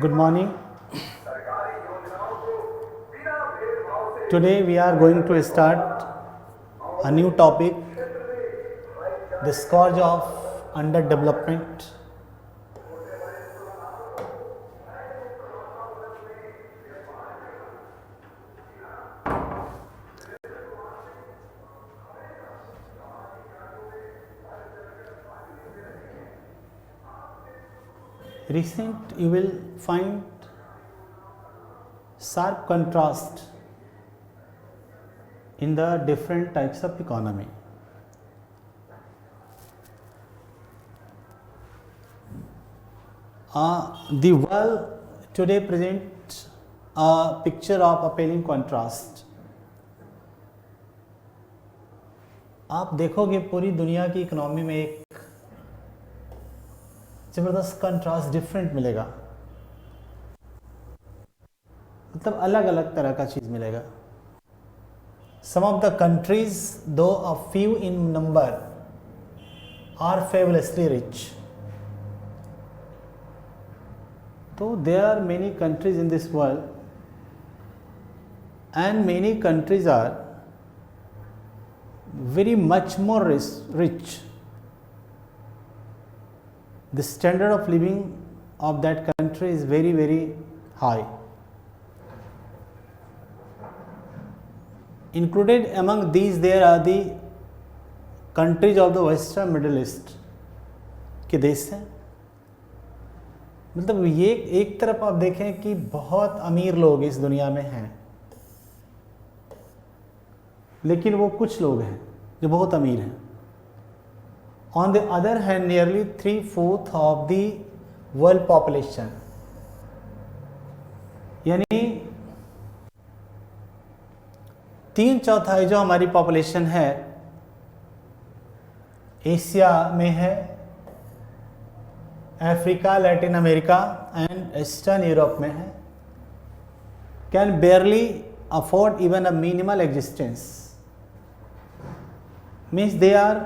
Good morning. Today we are going to start a new topic, the scourge of underdevelopment. Recent you will find sharp contrast in the different types of economy. The world today presents a picture of appealing contrast. आप देखोगे पूरी दुनिया की economy में एक जबरदस्त contrast different मिलेगा, मतलब अलग अलग तरह का चीज मिलेगा. सम of the countries though a few in number are fabulously rich. तो there are many countries in this world and many countries are very much more rich. The standard of living of that country is very, very high. Included among these there are the countries of the Western Middle East के देश हैं. मतलब ये एक तरफ आप देखें कि बहुत अमीर लोग इस दुनिया में हैं, लेकिन वो कुछ लोग हैं जो बहुत अमीर हैं. On the other hand nearly 3/4 of the world population, यानी 3/4 जो हमारी पॉपुलेशन है एशिया में है, Africa, Latin America and eastern Europe में है, can बेयरली afford even a minimal existence. Means they are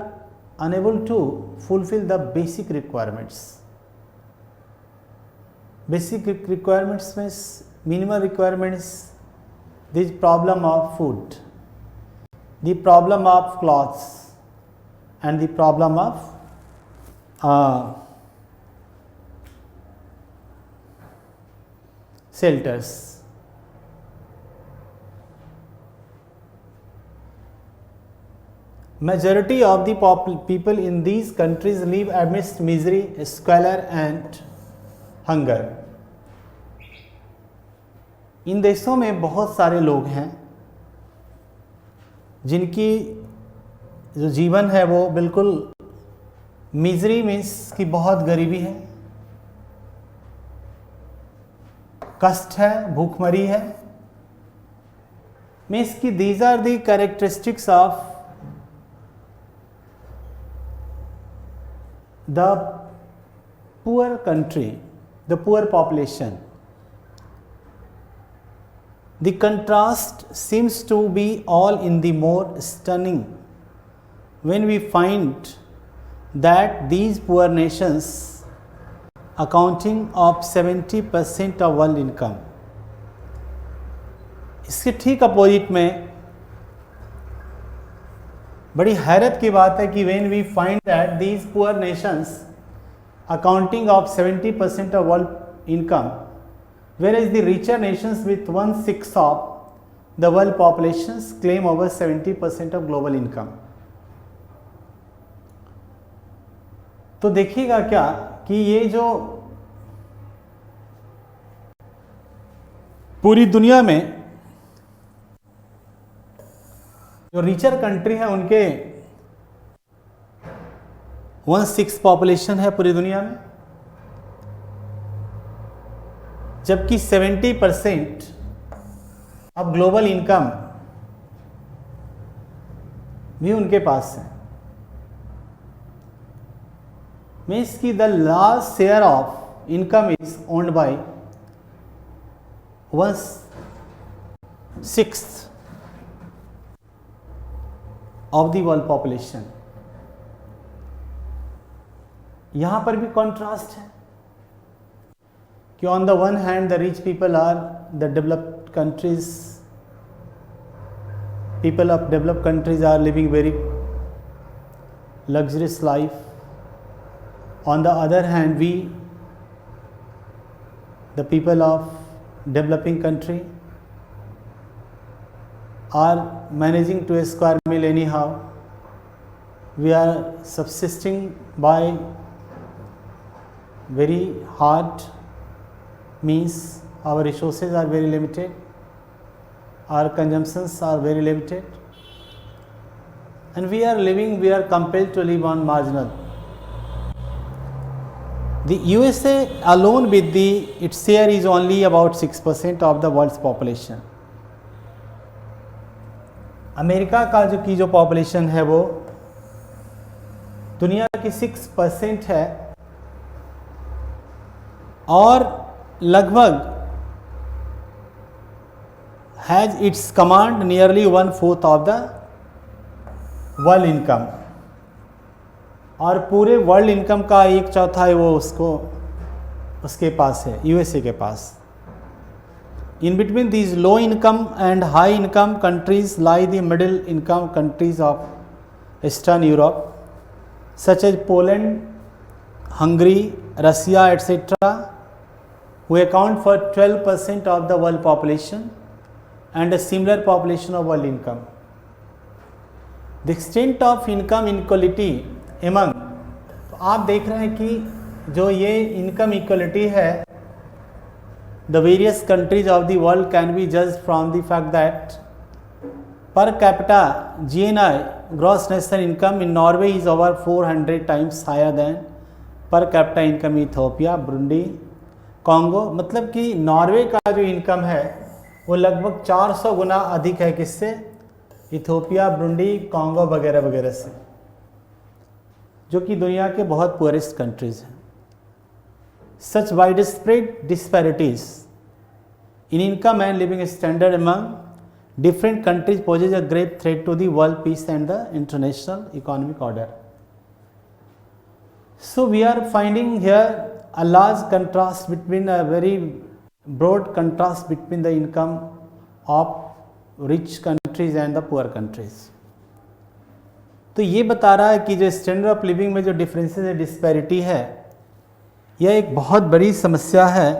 unable to fulfill the basic requirements. Basic requirements means minimal requirements. This problem of food, the problem of clothes, and the problem of shelters. Majority of the people in these countries live amidst misery, squalor and hunger. इन देशों में बहुत सारे लोग हैं जिनकी जो जीवन है वो बिल्कुल मिजरी मीन्स कि बहुत गरीबी है, कष्ट है, भूखमरी है. मीन्स कि these are the characteristics of the poor country, the poor population. The contrast seems to be all in the more stunning when we find that these poor nations accounting of 70% of world income. इसके ठीक opposite में बड़ी हैरत की बात है कि when we find that these poor nations accounting of 70% of world income, whereas the richer nations with 1/6 of the world populations claim over 70% of global income. तो देखिएगा क्या कि ये जो पूरी दुनिया में जो रिचर कंट्री है उनके 1/6 पॉपुलेशन है पूरी दुनिया में, जबकि 70% अब ग्लोबल इनकम भी उनके पास है. मीन्स कि the large share of income is owned by 1/6 of the world population. यहां पर भी कॉन्ट्रास्ट है. कि on the one hand the rich people are the developed countries, people of developed countries are living very luxurious life. On the other hand, we, the people of developing country, are managing to a square meal anyhow. We are subsisting by very hard means. Our resources are very limited. Our consumptions are very limited, and we are compelled to live on marginal. The USA alone with its share is only about 6% of the world's population. America का जो population है वो दुनिया की 6% है, और लगभग has its command nearly 1/4 of the world income, और पूरे वर्ल्ड इनकम का 1/4 वो उसके पास है, यूएसए के पास. In between these low income and high income countries lie the middle income countries of Eastern Europe, such as Poland, Hungary, Russia, etc., who account for 12% of the world population and a similar population of world income. The extent of income inequality among, तो आप देख रहे हैं कि जो ये income equality है, the various countries of the world can be judged from the fact that per capita GNI, gross national income, in Norway is over 400 times higher than per capita income in Ethiopia, Burundi, Congo. मतलब कि Norway का जो income है वो लगभग 400 गुना अधिक है किससे, इथियोपिया, ब्रुंडी, कांगो वगैरह वगैरह से, जो कि दुनिया के बहुत पुअरेस्ट कंट्रीज हैं. Such widespread disparities in income and living standard among different countries poses a grave threat to the world peace and the international economic order. So we are finding here a large contrast between a very broad contrast between the income of rich countries and the poor countries. तो ये बता रहा है कि जो standard of living में जो differences है, डिस्पैरिटी है, यह एक बहुत बड़ी समस्या है.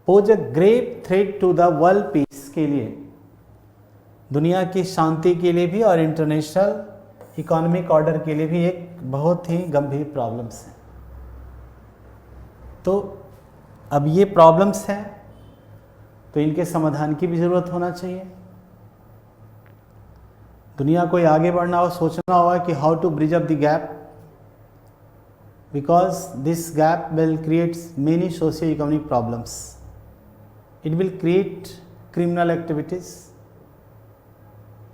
Pose a grave threat to the world peace के लिए, दुनिया की शांति के लिए भी और इंटरनेशनल इकोनॉमिक ऑर्डर के लिए भी एक बहुत ही गंभीर प्रॉब्लम्स है. तो अब ये प्रॉब्लम्स हैं तो इनके समाधान की भी ज़रूरत होना चाहिए. दुनिया को आगे बढ़ना हो, सोचना होगा कि how to bridge up the gap, because this gap will create many socio-economic problems. It will create criminal activities.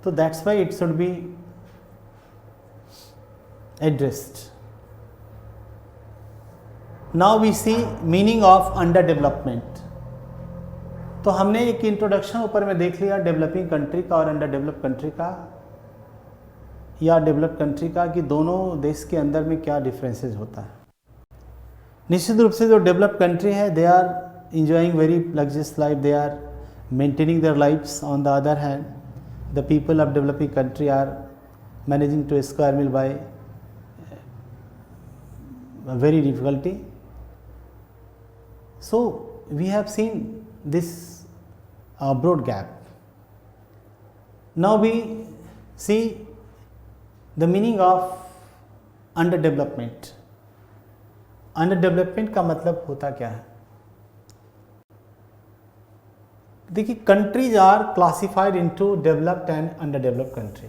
So that's why it should be addressed. Now we see meaning of underdevelopment. तो हमने एक introduction ऊपर में देख लिया developing country का और under develop country का, या डेवलप कंट्री का, कि दोनों देश के अंदर में क्या डिफरेंसेस होता है. निश्चित रूप से जो डेवलप कंट्री है, they are enjoying very luxurious life, they are maintaining their lives. On the other hand, the people of developing country are managing to square meal by very difficulty. So we have seen this broad gap. Now we see the meaning of underdevelopment. Underdevelopment का मतलब होता क्या है? देखिए, countries are classified into developed and underdeveloped country.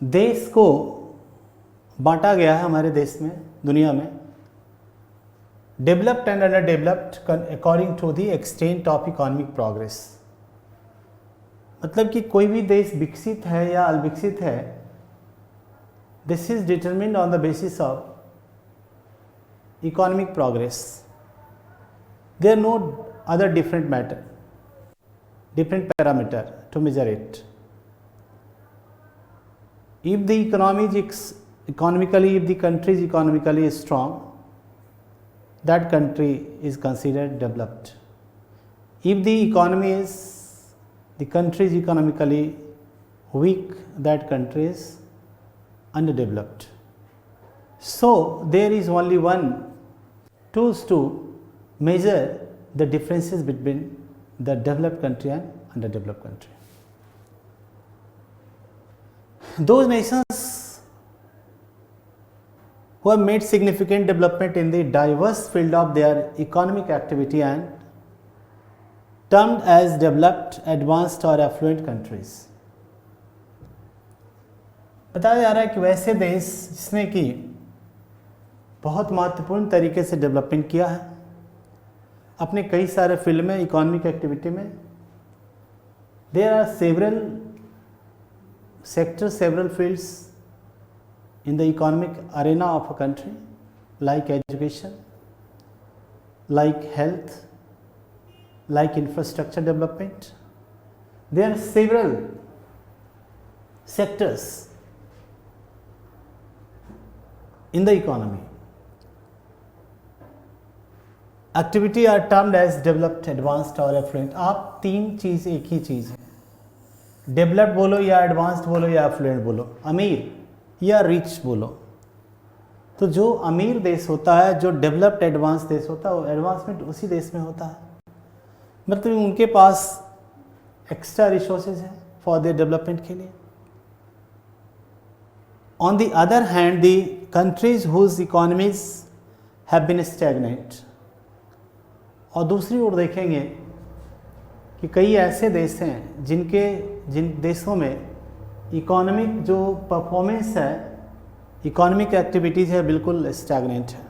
देश को बांटा गया है हमारे देश में, दुनिया में, developed and underdeveloped according to the extent of economic progress. मतलब कि कोई भी देश विकसित है या अविकसित है, this is determined on the basis of economic progress. There are no other different parameter to measure it. If the economy is economically, if the country is economically strong, that country is considered developed. If the country is economically weak, that country is underdeveloped. So there is only one tools to measure the differences between the developed country and underdeveloped country. Those nations who have made significant development in the diverse field of their economic activity and termed as developed, advanced or affluent countries. बताया जा रहा है कि वैसे देश जिसने कि बहुत महत्वपूर्ण तरीके से डेवलपमेंट किया है अपने कई सारे फील्ड में, इकोनॉमिक एक्टिविटी में, there are several sectors, several fields in the economic arena of a country, like education, like health, like infrastructure development. There are several sectors in the economy. Activity are termed as developed, advanced or affluent. आप तीन चीज़ एक ही चीज़ है, developed बोलो या advanced बोलो या effluent बोलो, अमीर या रिच बोलो। तो जो अमीर देश होता है, जो डेवलप्ड एडवांस देश होता है, वो एडवांसमेंट उसी देश में होता है, मतलब उनके पास एक्स्ट्रा रिसोर्सेज है फॉर देयर डेवलपमेंट के लिए। On the other hand the countries whose economies have been stagnant, और दूसरी ओर देखेंगे कि कई ऐसे देश हैं जिन देशों में इकोनॉमिक जो परफॉर्मेंस है, इकोनॉमिक एक्टिविटीज़ है, बिल्कुल स्टैग्नेंट है।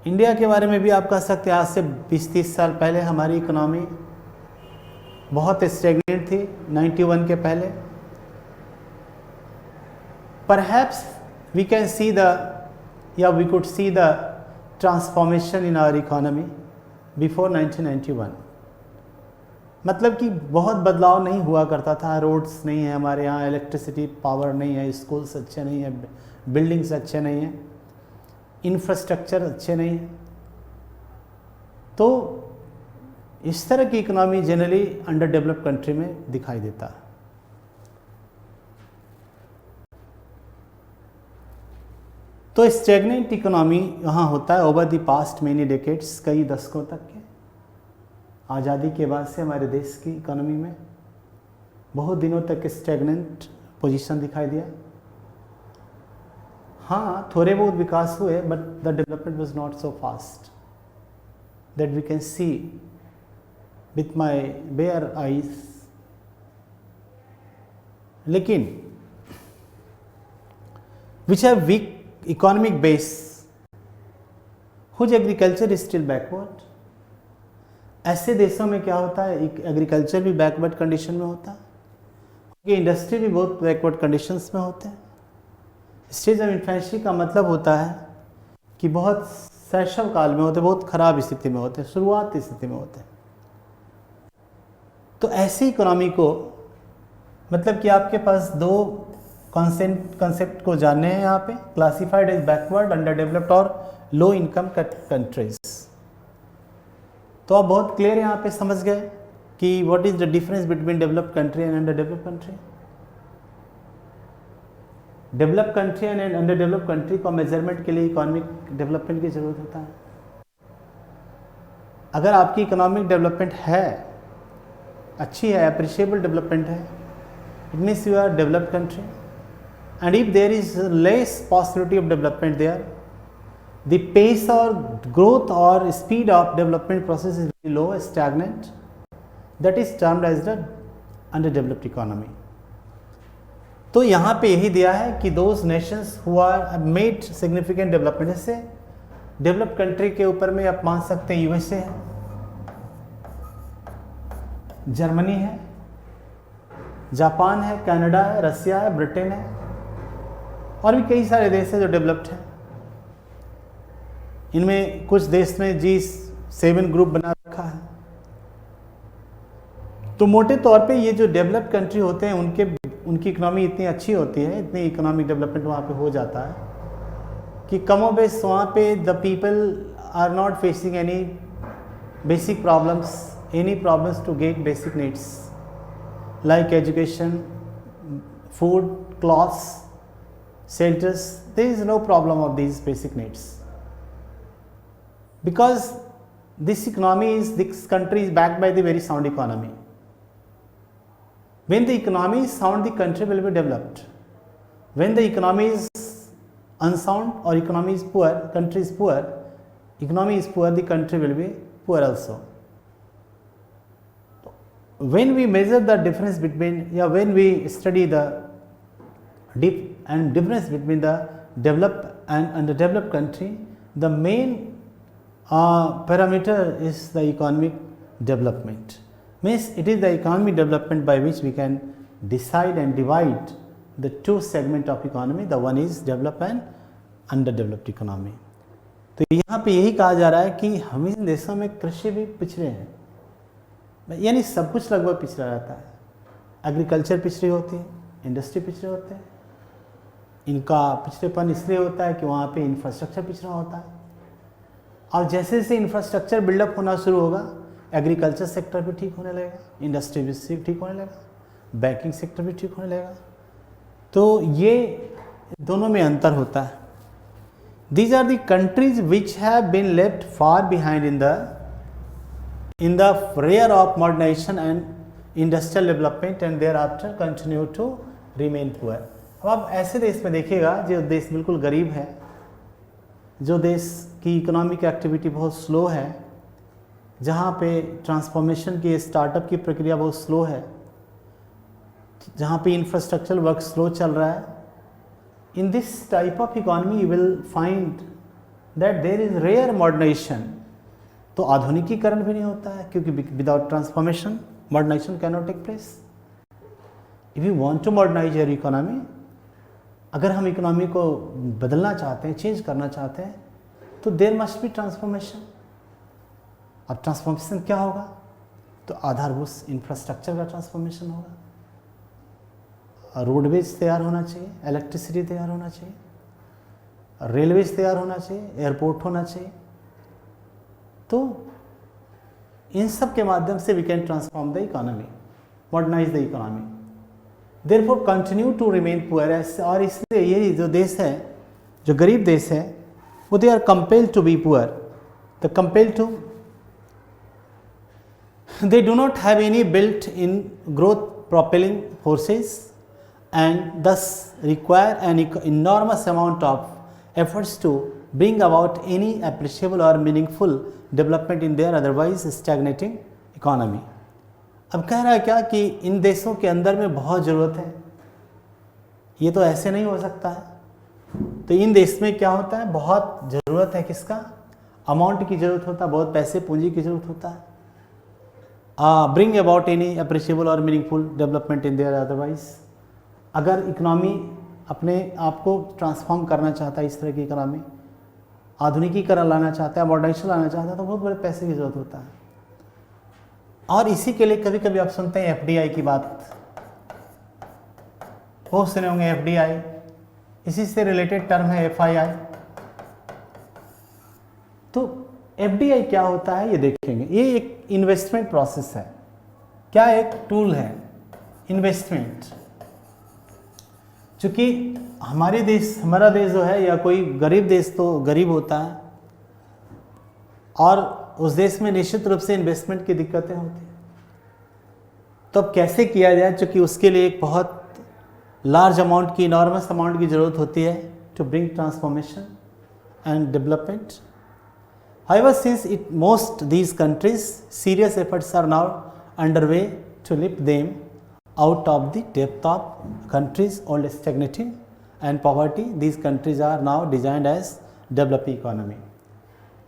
इंडिया के बारे में भी आप कह सकते हैं आज से 20-30 साल पहले हमारी इकोनॉमी बहुत स्टैग्नेंट थी, 91 के पहले। Perhaps we can see we could see the transformation in our economy before 1991। मतलब कि बहुत बदलाव नहीं हुआ करता था, रोड्स नहीं है हमारे यहाँ, इलेक्ट्रिसिटी पावर नहीं है, स्कूल्स अच्छे नहीं है, बिल्डिंग्स अच्छे नहीं हैं, इंफ्रास्ट्रक्चर अच्छे नहीं हैं। तो इस तरह की economy generally under developed country में दिखाई देता है। तो स्टैग्नेंट इकोनॉमी यहाँ होता है over the past many decades, कई दशकों तक के। आज़ादी के बाद से हमारे देश की इकोनॉमी में बहुत दिनों तक स्टैग्नेंट पोजीशन दिखाई दिया। हाँ, थोड़े बहुत विकास हुए, but the development was not so fast that we can see with my bare eyes. लेकिन which have weak economic base, whose agriculture is still backward. ऐसे देशों में क्या होता है, एग्रीकल्चर भी बैकवर्ड कंडीशन में होता है, उनकी इंडस्ट्री भी बहुत बैकवर्ड कंडीशंस में होते हैं। स्टेज ऑफ इन्फेंट्री का मतलब होता है कि बहुत शैशव काल में होते, बहुत खराब स्थिति में होते, शुरुआत की स्थिति में होते। तो ऐसी इकोनॉमी को, मतलब कि आपके पास दो कॉन्सेप्ट को जानने हैं यहाँ पे, classified as backward, under developed और लो इनकम कंट्रीज। तो आप बहुत क्लियर यहाँ पे समझ गए कि what is the difference between developed country and under developed country. Developed country and under developed country को मेजरमेंट के लिए इकोनॉमिक डेवलपमेंट की जरूरत होता है। अगर आपकी इकोनॉमिक डेवलपमेंट है, अच्छी है, अप्रिशिएबल डेवलपमेंट है, it means you are developed country. And if there is less possibility of development there, the pace or growth or speed of development process is very low, stagnant, that is termed as the underdeveloped economy. तो यहाँ पे यही दिया है कि those nations who are made significant development, जैसे developed country के ऊपर में आप मान सकते हैं यूएसए है, जर्मनी है, जापान है, कनाडा है, रसिया है, ब्रिटेन है, और भी कई सारे देश हैं जो डेवलप्ड हैं। इनमें कुछ देश में G7 ग्रुप बना रखा है। तो मोटे तौर पे ये जो डेवलप्ड कंट्री होते हैं उनकी इकोनॉमी इतनी अच्छी होती है, इतनी इकोनॉमिक डेवलपमेंट वहाँ पे हो जाता है कि कमोबेश वहाँ पे the people are not facing any basic problems, any problems to get basic needs like education, food, clothes, shelters. There is no problem of these basic needs because this country is backed by the very sound economy. When the economy is sound, the country will be developed. When the economy is unsound or economy is poor, country is poor, economy is poor, the country will be poor also. When we measure the difference between, when we study the difference between the developed and underdeveloped country, the main parameter is the economic development. Means it is the economic development by which we can decide and divide the two segment of economy. The one is developed and underdeveloped economy. तो यहाँ पे यही कहा जा रहा है कि हम इन देशों में कृषि भी पिछड़े हैं, यानी सब कुछ लगभग पिछड़ा रहता है। एग्रीकल्चर पिछड़ी होती है, इंडस्ट्री पिछड़े होते हैं। इनका पिछड़ेपन इसलिए होता है कि वहाँ पे इंफ्रास्ट्रक्चर पिछड़ा होता है, और जैसे जैसे इंफ्रास्ट्रक्चर बिल्डअप होना शुरू होगा, एग्रीकल्चर सेक्टर भी ठीक होने लगेगा, इंडस्ट्री भी ठीक होने लगेगा, बैंकिंग सेक्टर भी ठीक होने लगेगा। तो ये दोनों में अंतर होता है। These are the countries which have been left far behind in the rear of modernization and industrial development and thereafter continue to remain poor. अब आप ऐसे देश में देखिएगा जो देश बिल्कुल गरीब है, जो देश की इकोनॉमिक एक्टिविटी बहुत स्लो है, जहाँ पे ट्रांसफॉर्मेशन की स्टार्टअप की प्रक्रिया बहुत स्लो है, जहाँ पे इंफ्रास्ट्रक्चर वर्क स्लो चल रहा है, in this type of economy you will find that there is rare modernization. तो आधुनिकीकरण भी नहीं होता है क्योंकि without transformation modernization cannot take place. If you want to modernize your economy, अगर हम इकोनॉमी को बदलना चाहते हैं, चेंज करना चाहते हैं, तो देयर मस्ट बी ट्रांसफॉर्मेशन। अब ट्रांसफॉर्मेशन क्या होगा? तो आधारभूत इंफ्रास्ट्रक्चर का ट्रांसफॉर्मेशन होगा, रोडवेज तैयार होना चाहिए, इलेक्ट्रिसिटी तैयार होना चाहिए, रेलवेज तैयार होना चाहिए, एयरपोर्ट होना चाहिए। तो इन सब के माध्यम से we can transform the economy, modernise the economy, therefore continue to remain poor. और इसलिए ये जो देश है, जो गरीब देश है, वो they are compelled to be poor, the compelled to, they do not have any built-in growth propelling forces and thus require an enormous amount of efforts to bring about any appreciable or meaningful development in their otherwise stagnating economy. अब कह रहा है क्या कि इन देशों के अंदर में बहुत ज़रूरत है, ये तो ऐसे नहीं हो सकता है। तो इन देश में क्या होता है, बहुत ज़रूरत है, किसका? अमाउंट की ज़रूरत होता है, बहुत पैसे पूंजी की ज़रूरत होता है। Bring about any appreciable or meaningful development in their otherwise. अगर इकोनॉमी अपने आप को ट्रांसफॉर्म करना चाहता है, इस तरह की इकोनॉमी आधुनिकीकरण लाना चाहता है, मॉडर्नाइजेशन लाना चाहता है, तो बहुत बड़े पैसे की ज़रूरत होता है। और इसी के लिए कभी कभी आप सुनते हैं FDI की बात, बहुत सुने होंगे FDI, इसी से रिलेटेड टर्म है FII। तो FDI क्या होता है ये देखेंगे। ये एक इन्वेस्टमेंट प्रोसेस है, क्या एक टूल है इन्वेस्टमेंट। चूँकि हमारे देश, हमारा देश जो है, या कोई गरीब देश तो गरीब होता है, और उस देश में निश्चित रूप से इन्वेस्टमेंट की दिक्कतें होती हैं। तो अब कैसे किया जाए, चूँकि उसके लिए एक बहुत लार्ज अमाउंट की, इनॉर्मस अमाउंट की ज़रूरत होती है to bring transformation and development. However, since most these countries, serious efforts are now underway to lift them out of the depth of countries old stagnating and poverty. These countries are now designed as developing economy.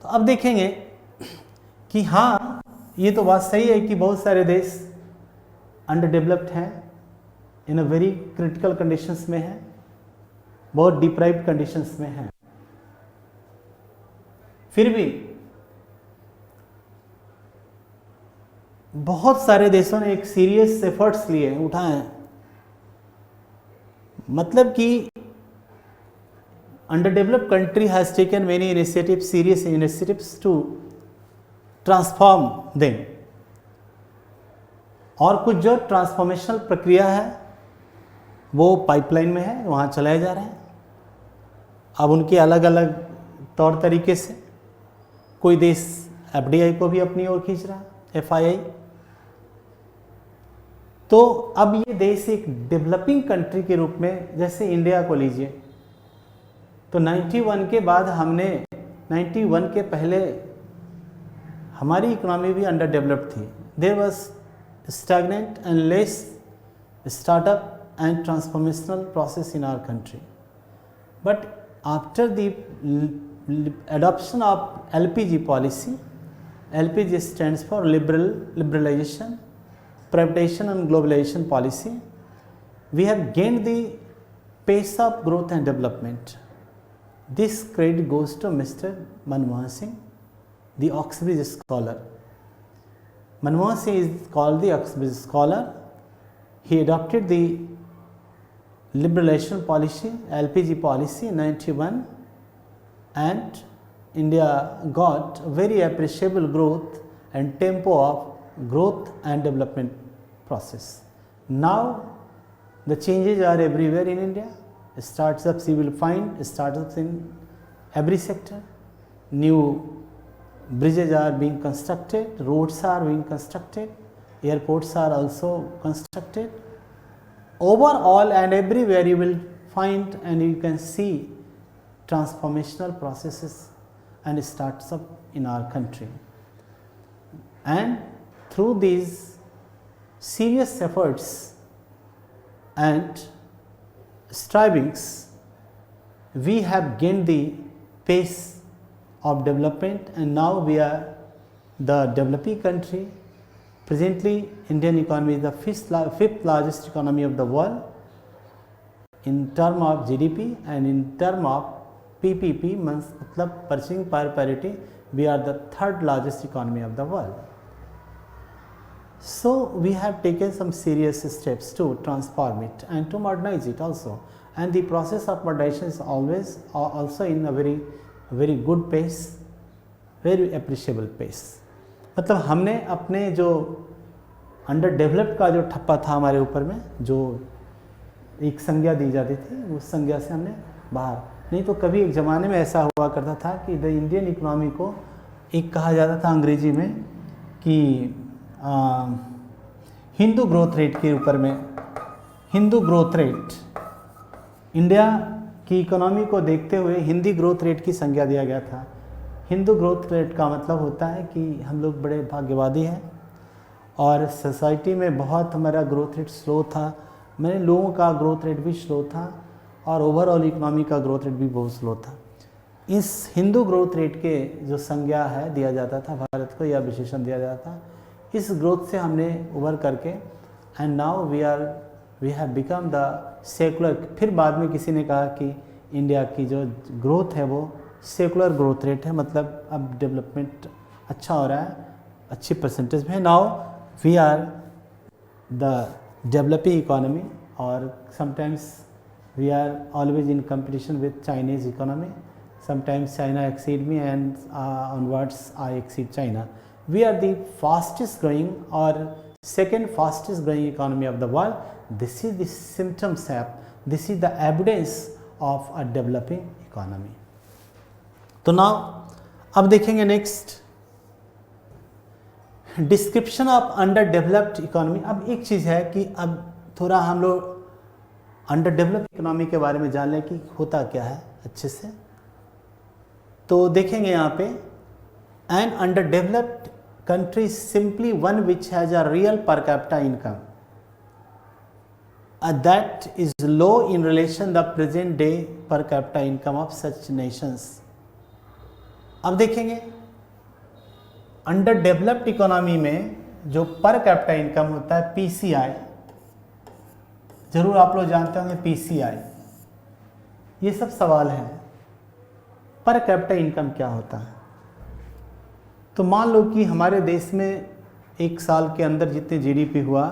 तो अब देखेंगे कि हाँ, ये तो बात सही है कि बहुत सारे देश अंडर डेवलप्ड हैं, इन अ वेरी क्रिटिकल कंडीशंस में हैं, बहुत डिप्राइव्ड कंडीशंस में हैं। फिर भी बहुत सारे देशों ने एक सीरियस एफर्ट्स लिए, उठाए हैं। मतलब कि underdeveloped country has taken many initiatives, serious initiatives to transform them. और कुछ जो ट्रांसफॉर्मेशनल प्रक्रिया है वो पाइपलाइन में है, वहाँ चलाए जा रहे हैं। अब उनके अलग अलग तौर तरीके से कोई देश FDI को भी अपनी ओर खींच रहा है, FII। तो अब ये देश एक डेवलपिंग कंट्री के रूप में, जैसे इंडिया को लीजिए, तो 91 के बाद हमने 91 के पहले हमारी इकोनॉमी भी अंडर डेवलप्ड थी। There was stagnant and less startup and transformational process in our country, but after the adoption of LPG policy, LPG stands for liberalization, privatization and globalization policy, we have gained the pace of growth and development. This credit goes to Mr. Manmohan Singh, the Oxbridge scholar. Manmohan Singh is called the Oxbridge scholar. He adopted the liberalization policy, LPG policy in 91, and India got very appreciable growth and tempo of growth and development process. Now the changes are everywhere in India. Startups, you will find startups in every sector. New bridges are being constructed, roads are being constructed, airports are also constructed. Overall and everywhere you will find and you can see transformational processes and startups in our country. And through these serious efforts and strivings, we have gained the pace of development, and now we are the developing country. Presently, Indian economy is the fifth largest economy of the world in term of GDP, and in term of PPP, मतलब purchasing power parity, we are the third largest economy of the world. So we have taken some serious steps to transform it and to modernize it also, and the process of modernization is always also in a very good pace, very appreciable pace. मतलब हमने अपने जो under developed का जो ठप्पा था हमारे ऊपर में, जो एक संज्ञा दी जाती थी, उस संज्ञा से हमने बाहर, नहीं तो कभी एक ज़माने में ऐसा हुआ करता था कि द इंडियन इकोनॉमी को एक कहा जाता था अंग्रेजी में कि हिंदू ग्रोथ रेट के ऊपर में, हिंदू ग्रोथ रेट, इंडिया की इकोनॉमी को देखते हुए हिंदी ग्रोथ रेट की संज्ञा दिया गया था। हिंदू ग्रोथ रेट का मतलब होता है कि हम लोग बड़े भाग्यवादी हैं और सोसाइटी में बहुत हमारा ग्रोथ रेट स्लो था, मैंने लोगों का ग्रोथ रेट भी स्लो था और ओवरऑल इकोनॉमी का ग्रोथ रेट भी बहुत स्लो था। इस हिंदू ग्रोथ रेट के जो संज्ञा है दिया जाता था भारत को, या विशेषण दिया जाता था, इस ग्रोथ से हमने उभर करके and now we have become the secular. फिर बाद में किसी ने कहा कि इंडिया की जो ग्रोथ है वो सेकुलर ग्रोथ रेट है, मतलब अब डेवलपमेंट अच्छा हो रहा है, अच्छी परसेंटेज में है। Now we are the developing economy, और sometimes we are always in competition with Chinese economy. Sometimes China exceed me and onwards I exceed China. We are the fastest growing or second fastest growing economy of the world. This is the symptoms of, this is the evidence of a developing economy. तो now अब देखेंगे next description of under developed economy. अब एक चीज़ है कि अब थोड़ा हम लोग अंडर डेवलप्ड इकोनॉमी के बारे में जान लें कि होता क्या है अच्छे से। तो देखेंगे यहाँ पे, an under developed country is simply one which has a real per capita income that is low in relation the present day per capita income of such nations. अब देखेंगे अंडर डेवलप्ड इकोनॉमी में जो पर capita income होता है PCI, जरूर आप लोग जानते होंगे पीसीआई, ये सब सवाल हैं। पर कैपिटा इनकम क्या होता है? तो मान लो कि हमारे देश में एक साल के अंदर जितने जीडीपी हुआ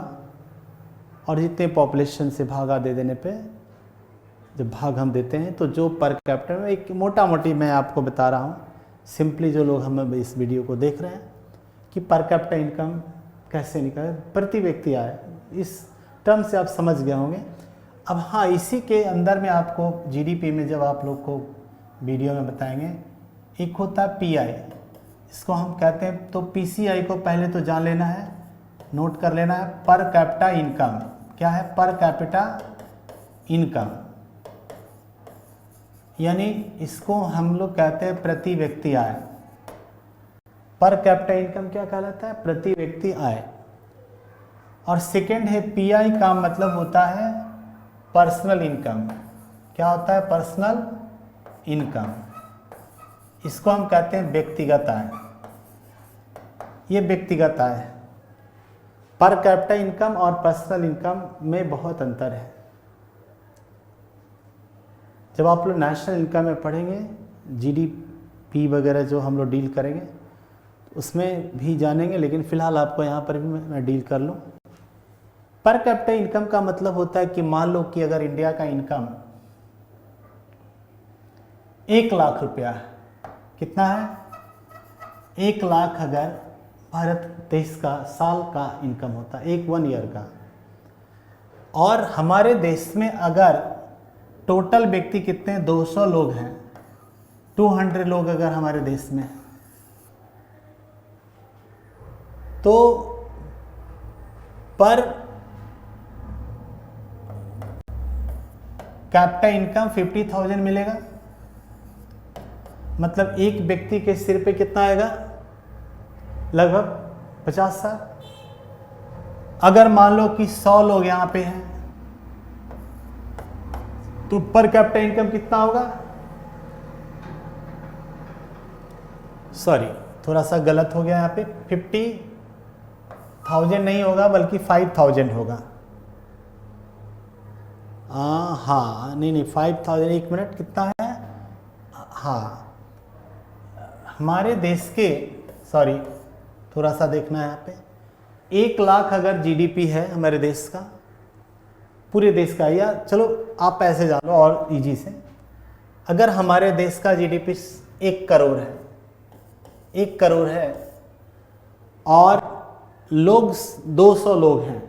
और जितने पॉपुलेशन से भागा दे देने पे जब भाग हम देते हैं तो जो पर कैपिटा में एक मोटा मोटी मैं आपको बता रहा हूँ, सिंपली जो लोग हम इस वीडियो को देख रहे हैं कि पर कैपिटा इनकम कैसे निकाले, प्रति व्यक्ति आय, इस टर्म से आप समझ गए होंगे। अब हाँ, इसी के अंदर में आपको जीडीपी में जब आप लोग को वीडियो में बताएंगे, एक होता है पीआई, इसको हम कहते हैं, तो पीसीआई को पहले तो जान लेना है, नोट कर लेना है। पर कैपिटा इनकम क्या है? पर कैपिटा इनकम, यानी इसको हम लोग कहते हैं प्रति व्यक्ति आय। पर कैपिटा इनकम क्या कहलाता है? प्रति व्यक्ति आय। और सेकेंड है पीआई, का मतलब होता है पर्सनल इनकम। क्या होता है? Personal income. इसको हम कहते हैं व्यक्तिगत आय। ये व्यक्तिगत आय है। पर कैपिटा इनकम और पर्सनल इनकम में बहुत अंतर है। जब आप लोग नेशनल इनकम में पढ़ेंगे, जीडीपी वगैरह जो हम लोग डील करेंगे उसमें भी जानेंगे, लेकिन फिलहाल आपको यहाँ पर भी मैं डील कर लूँ। पर कैपिटा इनकम का मतलब होता है कि मान लो कि अगर इंडिया का इनकम 1 लाख रुपया है, कितना है? 1 लाख अगर भारत देश का साल का इनकम होता है, 1 ईयर का, और हमारे देश में अगर टोटल व्यक्ति कितने? 200 लोग हैं, 200 लोग अगर हमारे देश में, तो पर कैपिटा इनकम 50,000 मिलेगा। मतलब एक व्यक्ति के सिर पे कितना आएगा? लगभग 50,000। अगर मान लो कि 100 लोग यहाँ पे हैं तो पर कैपिटा इनकम कितना होगा? सॉरी, थोड़ा सा गलत हो गया यहाँ पे, 50,000 नहीं होगा बल्कि 5,000 होगा। हाँ, नहीं 5,000, 1 मिनट, कितना है? हाँ, हमारे देश के, सॉरी थोड़ा सा देखना है यहाँ पे, 1 लाख अगर जीडीपी है हमारे देश का, पूरे देश का, या चलो आप ऐसे जानो और इजी से, अगर हमारे देश का जीडीपी 1 करोड़ है, 1 करोड़ है और लोग 200 लोग हैं,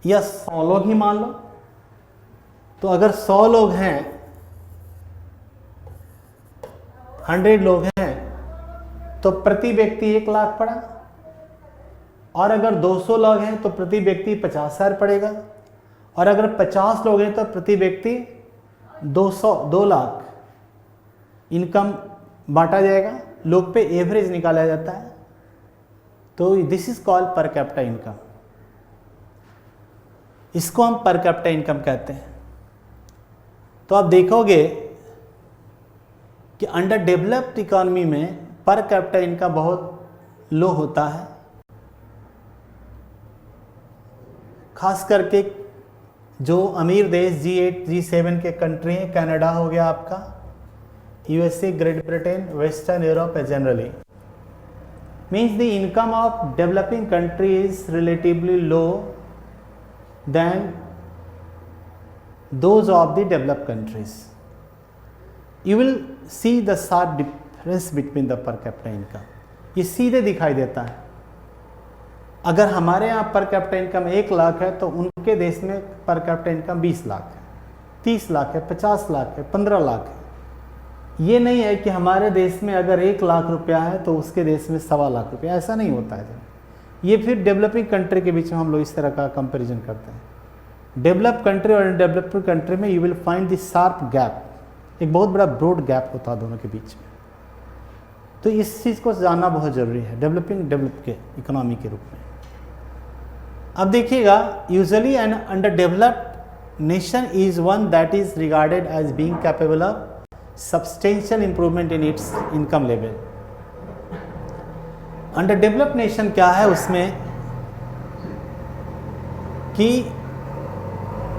या 100 लोग ही मान लो, तो अगर 100 लोग हैं, 100 लोग हैं, तो प्रति व्यक्ति 1 लाख पड़ा। और अगर 200 लोग हैं तो प्रति व्यक्ति 50,000 पड़ेगा। और अगर 50 लोग हैं तो प्रति व्यक्ति 2 लाख इनकम बांटा जाएगा। लोग पे एवरेज निकाला जाता है। तो दिस इज कॉल्ड पर कैपिटा इनकम। इसको हम पर कैपिटा इनकम कहते हैं। तो आप देखोगे कि अंडर डेवलप्ड इकोनॉमी में पर कैपिटा इनकम बहुत लो होता है, खास करके जो अमीर देश G8 G7 के कंट्री हैं, कनाडा हो गया आपका, USA, Great Britain, western Europe generally, means the income of developing country is relatively low than those of the developed countries. You will see the sharp difference between the per capita income. ये सीधे दिखाई देता है। अगर हमारे यहाँ पर capita income 1 lakh है तो उनके देश में पर कैपिटा इनकम 20 लाख है, 30 लाख है, 50 लाख है, 15 लाख है। ये नहीं है कि हमारे देश में अगर 1 लाख रुपया है तो उसके देश में 1.25 लाख रुपया, ऐसा नहीं होता है। ये फिर डेवलपिंग कंट्री के बीच में हम लोग इस तरह का कंपैरिजन करते हैं। डेवलप कंट्री और डेवलप्ड कंट्री में you will find this sharp gap, एक बहुत बड़ा ब्रॉड गैप होता है दोनों के बीच में। तो इस चीज़ को जानना बहुत ज़रूरी है डेवलप के इकोनॉमी के रूप में। अब देखिएगा, usually an under developed nation is one that is regarded as being capable of substantial improvement in its income level. Under developed nation क्या है उसमें कि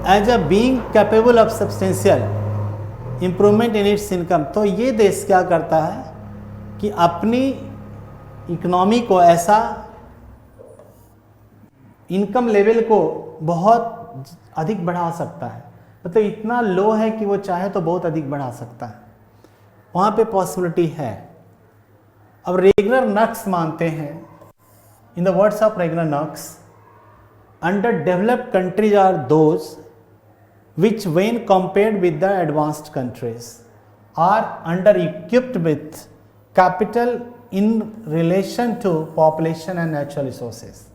as a being capable of substantial improvement in its income, तो ये देश क्या करता है कि अपनी इकोनॉमी को ऐसा इनकम लेवल को बहुत अधिक बढ़ा सकता है। मतलब इतना लो है कि वो चाहे तो बहुत अधिक बढ़ा सकता है, वहाँ पे पॉसिबिलिटी है। अब रेगनर नक्स मानते हैं, in the words of Ragnar Nurkse, under developed countries are those which when compared with the advanced countries are under equipped with capital in relation to population and natural resources।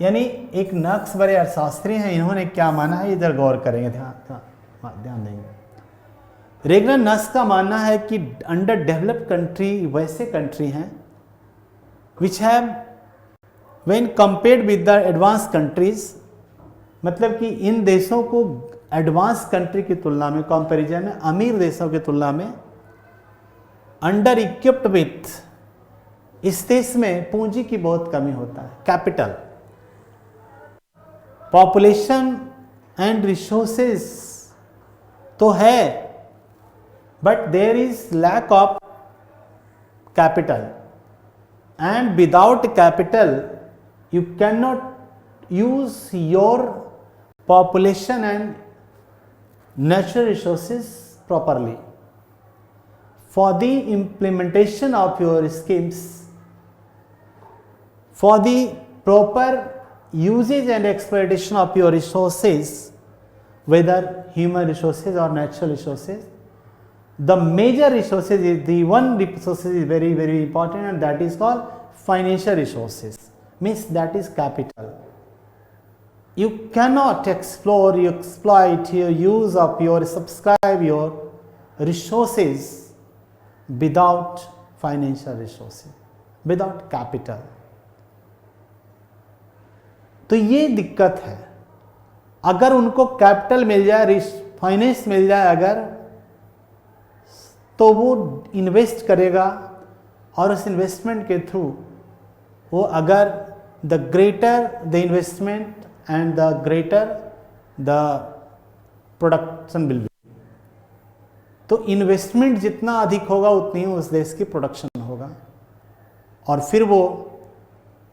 यानी एक नक्स बड़े अर्थशास्त्री हैं, इन्होंने क्या माना है इधर गौर करेंगे, ध्यान देंगे। रेगनर नक्स का मानना है कि अंडर डेवलप्ड कंट्री वैसे कंट्री हैं which have when compared with the advance countries, मतलब कि इन देशों को एडवांस कंट्री की तुलना में, कंपैरिजन में अमीर देशों की तुलना में अंडर इक्विप्ड विथ, इस देश में पूंजी की बहुत कमी होता है, कैपिटल, पॉपुलेशन एंड रिसोर्सेस तो है, but there is lack of capital, and without capital you can not use your population and natural resources properly. For the implementation of your schemes, for the proper usage and exploitation of your resources, whether human resources or natural resources, the major resources is the one resources is very very important, and that is called financial resources, means that is capital. You cannot explore, you exploit your use of your, subscribe your resources without financial resources, without capital. तो ये दिक्कत है। अगर उनको capital मिल जाए, finance मिल जाए अगर, तो वो इन्वेस्ट करेगा, और उस इन्वेस्टमेंट के थ्रू वो अगर the greater the investment and the greater the production will be, तो इन्वेस्टमेंट जितना अधिक होगा उतनी ही उस देश की प्रोडक्शन होगा, और फिर वो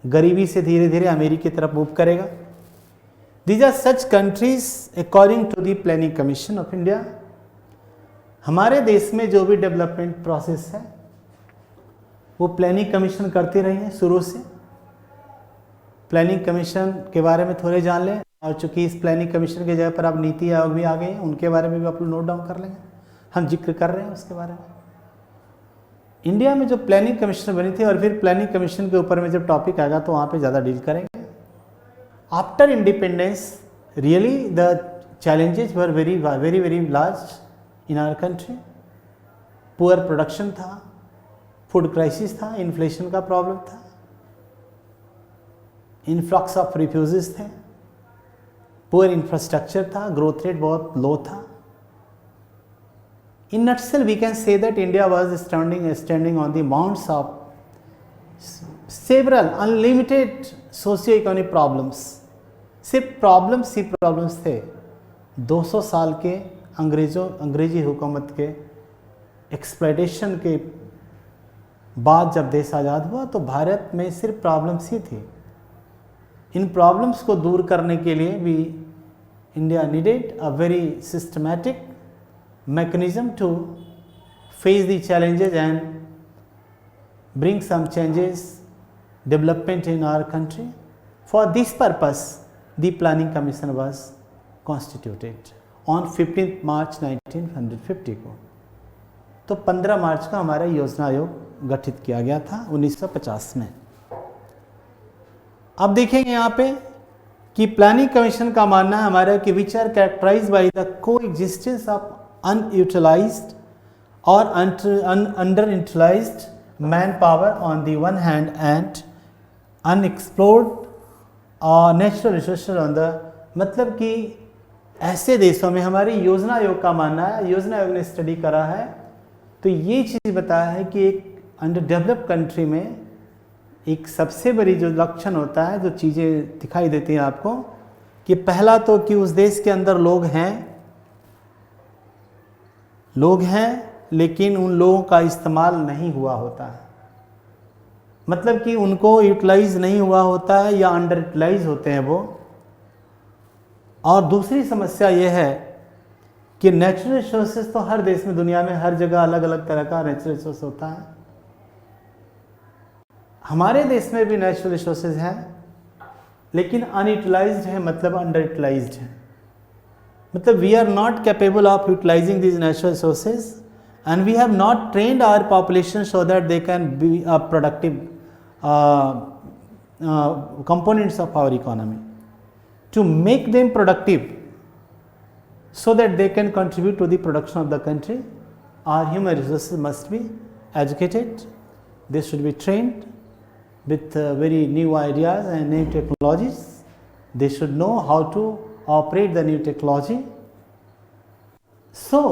गरीबी से धीरे धीरे अमीरी की तरफ मूव करेगा। These are such countries according to the planning commission of India. हमारे देश में जो भी डेवलपमेंट प्रोसेस है वो प्लानिंग कमीशन करती रही है शुरू से। प्लानिंग कमीशन के बारे में थोड़े जान लें, और चूंकि इस प्लानिंग कमीशन की जगह पर अब नीति आयोग भी आ गए हैं, उनके बारे में भी आप लोग नोट डाउन कर लेंगे, हम जिक्र कर रहे हैं उसके बारे में। इंडिया में जो प्लानिंग कमीशन बनी थी, और फिर प्लानिंग कमीशन के ऊपर में जब टॉपिक आएगा तो वहाँ पे ज़्यादा डील करेंगे। After independence really the challenges were very very very large in our country. Poor production था, फूड क्राइसिस था, इन्फ्लेशन का प्रॉब्लम था, इन्फ्लक्स ऑफ रिफ्यूजीज थे, पुअर इंफ्रास्ट्रक्चर था, ग्रोथ रेट बहुत लो था। In nutshell we can say that India was standing on the mounts of several unlimited socio economic problems. सिर्फ problems ही problems थे। 200 साल के अंग्रेजी हुकूमत के एक्सप्लॉयटेशन के बाद जब देश आज़ाद हुआ तो भारत में सिर्फ प्रॉब्लम्स ही थी। इन प्रॉब्लम्स को दूर करने के लिए भी India needed a very systematic mechanism to face the challenges and bring some changes, development in our country. For this purpose, the Planning Commission was constituted on 15th March 1950 को। तो 15 मार्च का हमारा योजना आयोग गठित किया गया था 1950 में। अब देखेंगे यहाँ पे कि प्लानिंग कमीशन का मानना है हमारा कि which are characterize by the coexistence of unutilized or underutilized manpower on the one hand and unexplored natural resources on the, मतलब कि ऐसे देशों में हमारी योजना आयोग का मानना है, योजना आयोग ने स्टडी करा है तो ये चीज़ बताया है कि एक अंडर डेवलप्ड कंट्री में एक सबसे बड़ी जो लक्षण होता है, जो चीज़ें दिखाई देती हैं आपको, कि पहला तो कि उस देश के अंदर लोग हैं लेकिन उन लोगों का इस्तेमाल नहीं हुआ होता है, मतलब कि उनको यूटिलाइज नहीं हुआ होता है या अंडर यूटिलाइज होते हैं वो। और दूसरी समस्या ये है कि नेचुरल रिसोर्सेज तो हर देश में, दुनिया में हर जगह अलग अलग तरह का नेचुरल रिसोर्स होता है। हमारे देश में भी नेचुरल रिसोर्सेज हैं, लेकिन अनयूटिलाइज्ड है, मतलब अंडर यूटिलाइज्ड है। मतलब we are not capable of utilising these natural resources and we have not trained our population so that they can be a productive components of our economy. To make them productive so that they can contribute to the production of the country, our human resources must be educated. They should be trained with very new ideas and new technologies. They should know how to operate the new technology. So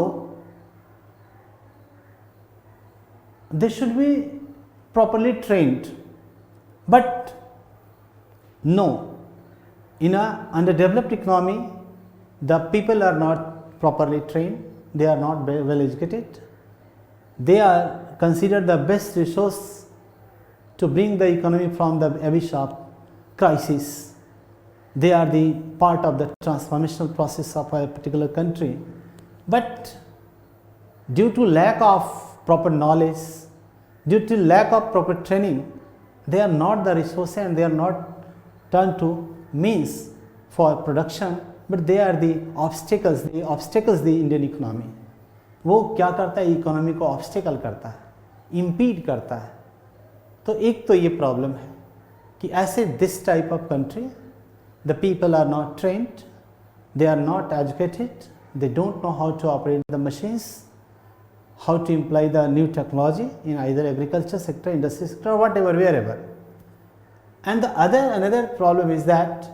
they should be properly trained, but no, in a underdeveloped economy the people are not properly trained, they are not very well educated, they are considered the best resource to bring the economy from the abyss of crisis. They are the part of the transformational process of a particular country, but due to lack of proper knowledge, due to lack of proper training, they are not the resources and they are not turned to means for production, but they are the obstacles the Indian economy. वो क्या करता है, economy को obstacle करता है, impede करता है। तो एक तो ये प्रॉब्लम है कि ऐसे this type of country the people are not trained, they are not educated, they don't know how to operate the machines, how to imply the new technology in either agriculture sector, industry sector, or whatever, wherever. And the another problem is that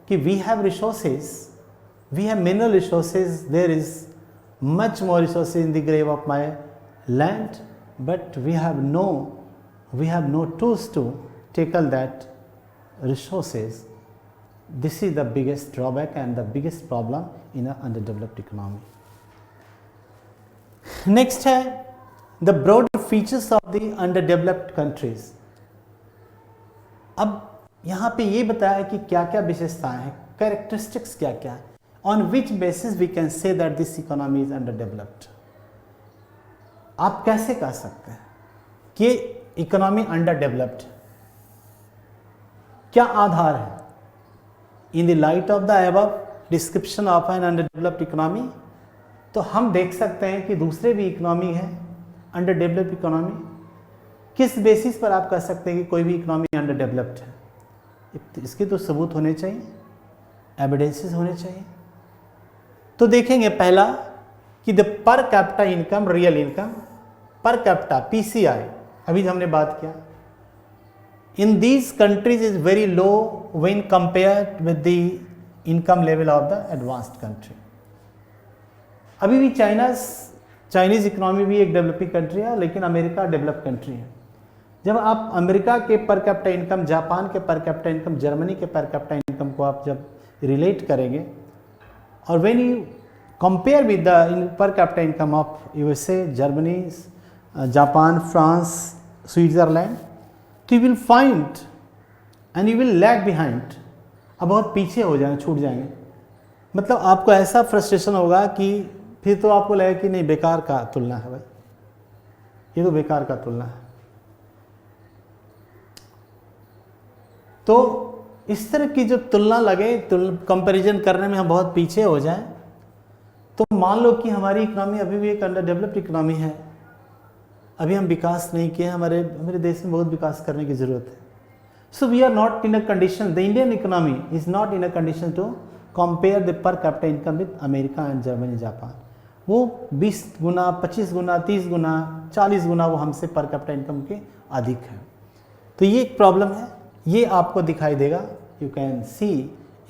we have resources, we have mineral resources, there is much more resources in the grave of my land, but we have no tools to tackle that resources. This is the biggest drawback and the biggest problem in an underdeveloped economy. Next है the broader features of the underdeveloped countries. अब यहाँ पे ये बताया कि क्या क्या विशेषताएं हैं, characteristics क्या क्या है, on which basis we can say that this economy is underdeveloped. आप कैसे कह सकते हैं कि इकोनॉमी अंडरडेवलप्ड, क्या आधार है? In the light of the above description of an underdeveloped economy, तो हम देख सकते हैं कि दूसरे भी इकोनॉमी है अंडरडेवलप्ड इकोनॉमी। किस बेसिस पर आप कह सकते हैं कि कोई भी इकोनॉमी अंडरडेवलप्ड है? इसके तो सबूत होने चाहिए, एविडेंसेस होने चाहिए। तो देखेंगे पहला कि the per capita income, real income per capita PCI, अभी हमने बात किया, in these countries is very low when compared with the income level of the advanced country. अभी भी चाइनीज़ इकोनॉमी भी एक डेवलपिंग कंट्री है, लेकिन अमेरिका डेवलप कंट्री है। जब आप अमेरिका के पर कैपिटा इनकम, जापान के पर कैपिटा इनकम, जर्मनी के पर कैपिटा इनकम को आप जब रिलेट करेंगे, और when you compare with the per capita income of USA, Germany, Japan, France, Switzerland, तो you will find and you will lag behind, अब बहुत पीछे हो जाएंगे, छूट जाएंगे। मतलब आपको ऐसा फ्रस्ट्रेशन होगा कि फिर तो आपको लगेगा कि नहीं, बेकार का तुलना है भाई, ये तो बेकार का तुलना है। तो इस तरह की जो तुलना लगे, कंपैरिजन करने में हम बहुत पीछे हो जाएं, तो मान लो कि हमारी इकोनॉमी अभी भी एक अंडर डेवलप्ड इकोनॉमी है, अभी हम विकास नहीं किए, हमारे देश में बहुत विकास करने की ज़रूरत है। So we are not in a condition, the Indian economy is not in a condition to compare the per capita income with America and Germany, Japan. वो 20 गुना, 25 गुना, 30 गुना, 40 गुना वो हमसे पर कैपिटा इनकम के अधिक है। तो ये एक प्रॉब्लम है, ये आपको दिखाई देगा, you can see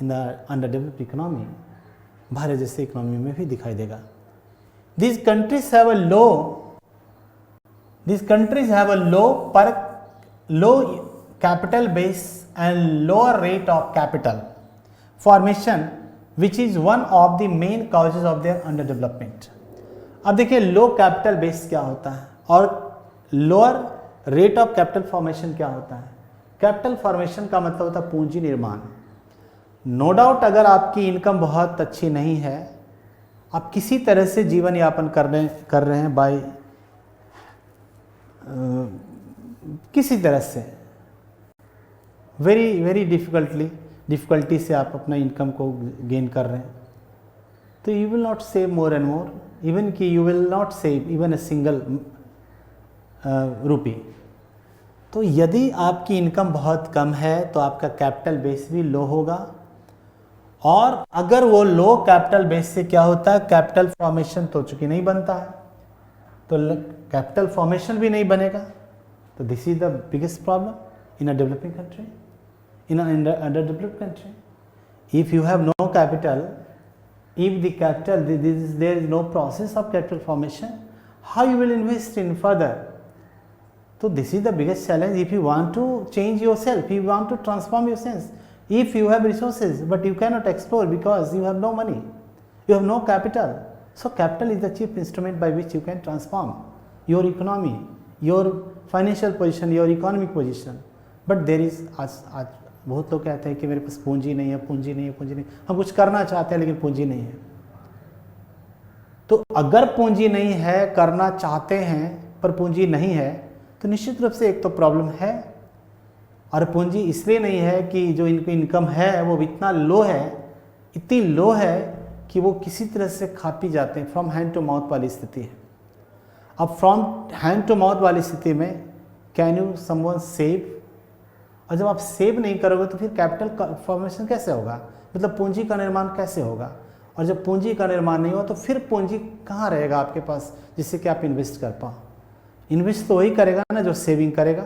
in the under developed economy, Bharat जैसे इकोनॉमी में भी दिखाई देगा। These countries have a low capital base and lower rate of capital formation, which is one of the main causes of their underdevelopment. अब देखिए लो capital base क्या होता है और lower rate of capital formation क्या होता है। कैपिटल फॉर्मेशन का मतलब होता है पूंजी निर्माण। नो डाउट अगर आपकी इनकम बहुत अच्छी नहीं है, आप किसी तरह से जीवन यापन कर रहे हैं बाय किसी तरह से वेरी डिफ़िकल्टी से आप अपना इनकम को गेन कर रहे हैं, तो you will not save more and more, even कि you will not save even a single rupee. तो यदि आपकी इनकम बहुत कम है तो आपका कैपिटल बेस भी लो होगा, और अगर वो लो कैपिटल बेस से क्या होता है, कैपिटल फॉर्मेशन तो चूंकि नहीं बनता है, तो कैपिटल फॉर्मेशन भी नहीं बनेगा। तो this is the biggest problem in a developing country, in under developed country. If you have no capital, if the capital there is no process of capital formation, how you will invest in further? So this is the biggest challenge if you want to change yourself, if you want to transform yourself. If you have resources but you cannot explore because you have no money, you have no capital, so capital is the chief instrument by which you can transform your economy, your financial position, your economic position. But there is आज बहुत लोग कहते हैं कि मेरे पास पूंजी नहीं है, पूंजी नहीं है, पूंजी नहीं, हम कुछ करना चाहते हैं लेकिन पूंजी नहीं है। तो अगर पूंजी नहीं है, करना चाहते हैं पर पूंजी नहीं है, तो निश्चित रूप से एक तो प्रॉब्लम है, और पूंजी इसलिए नहीं है कि जो इनकी इनकम है वो इतना लो है, इतनी लो है कि वो किसी तरह से खा पी जाते हैं, फ्रॉम हैंड टू माउथ वाली स्थिति है। अब फ्रॉम हैंड टू माउथ वाली स्थिति में कैन यू समवन सेव, और जब आप सेव नहीं करोगे तो फिर कैपिटल फॉर्मेशन कैसे होगा, मतलब पूंजी का निर्माण कैसे होगा, और जब पूंजी का निर्माण नहीं हुआ तो फिर पूंजी कहाँ रहेगा आपके पास जिससे कि आप इन्वेस्ट कर पाओ। इन्वेस्ट तो वही करेगा ना जो सेविंग करेगा,